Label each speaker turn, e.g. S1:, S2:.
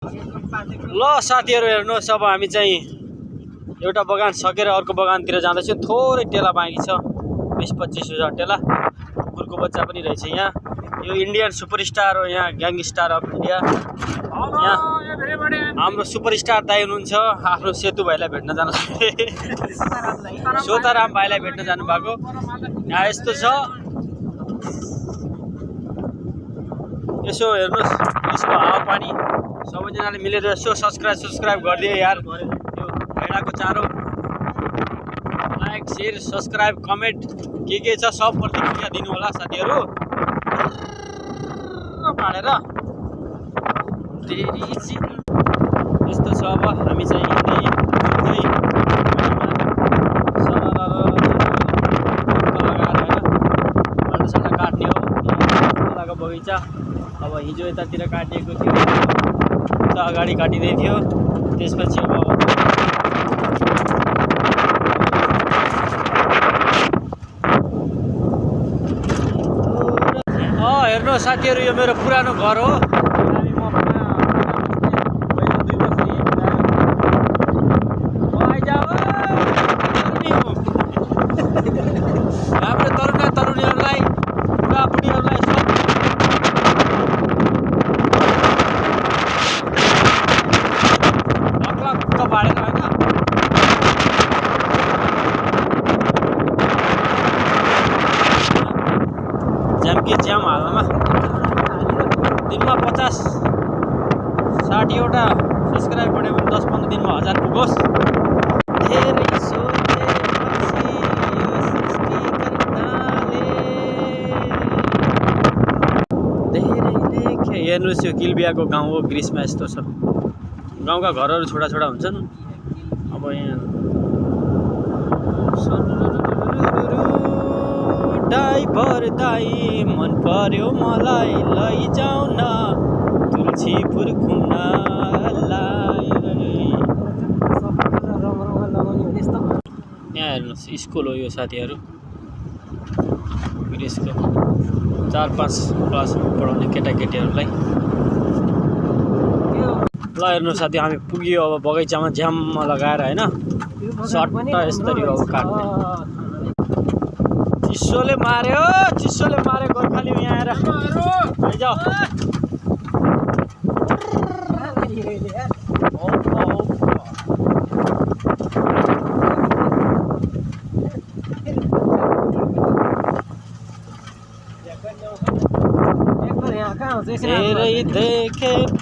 S1: ल साथीहरु हेर्नुहोस्, अब हामी चाहिँ एउटा बगान सकेर अर्को बगानतिर जाँदैछौँ। थोरै टेला बाँकी छ, 20-25 हजार टेला। कुकुरको बच्चा पनि रहेछ यहाँ। यो इन्डियन सुपरस्टार हो, यहाँ ग्याङस्टार अफ इन्डिया। यहाँ हाम्रो सुपरस्टार दाइ हुनुहुन्छ, आफ्नो सेतु भाइलाई भेट्न जानु सोताराम भाइलाई भेट्न जानु भएको। यहाँ यस्तो छ, यसो हेर्नुहोस् यसको हावापानी। सबैजनाले मिलेर यसो सब्सक्राइब गरिदियो यार। यो भेडाको चारो, लाइक शेयर सब्सक्राइब कमेन्ट के छ सब प्रतिक्रिया दिनु होला साथीहरु। पाडेर यस्तो छ। अब हामी चाहिँ काट्ने हो खोलाको बगैँचा। अब हिजो यतातिर काटिएको थियो, उता अगाडि काटिँदै थियो। त्यसपछि अब हेर्नु साथीहरु, यो मेरो पुरानो घर हो। हाम्रो तरुणीहरूलाई बुढाबुढीहरूलाई सब बाडेर होइन ज्याम हाल्नमा दिनमा 50-60 वटा सब्सक्राइब बढ्यो भने 10-15 दिनमा 1000 पुगोस्। धेरै सोचेपछि यो सृष्टिकर्ताले धेरै लेखे। हेर्नुहोस्, यो किलबियाको गाउँ हो, ग्रिसमा यस्तो छ। गाउँका घरहरू छोटा छोटा हुन्छन्। अब यहाँ ड्राइभर दाइ मन पर्यो मलाई, लैजाऊ न तुलसीपुर घुम्नलाई। यहाँ हेर्नुहोस्, स्कुल हो यो साथीहरू, ग्रिसको 4-5 क्लास पढाउने केटाकेटीहरूलाई। ल हेर्नुहोस् साथी, हामी पुग्यो अब बगैँचामा झ्याम्म लगाएर होइन। सट्ट यसरी अब काट्ने। चिसोले मार्यो गोर्खाली यहाँ आएर आइजाऊ। धेरै देखेपछि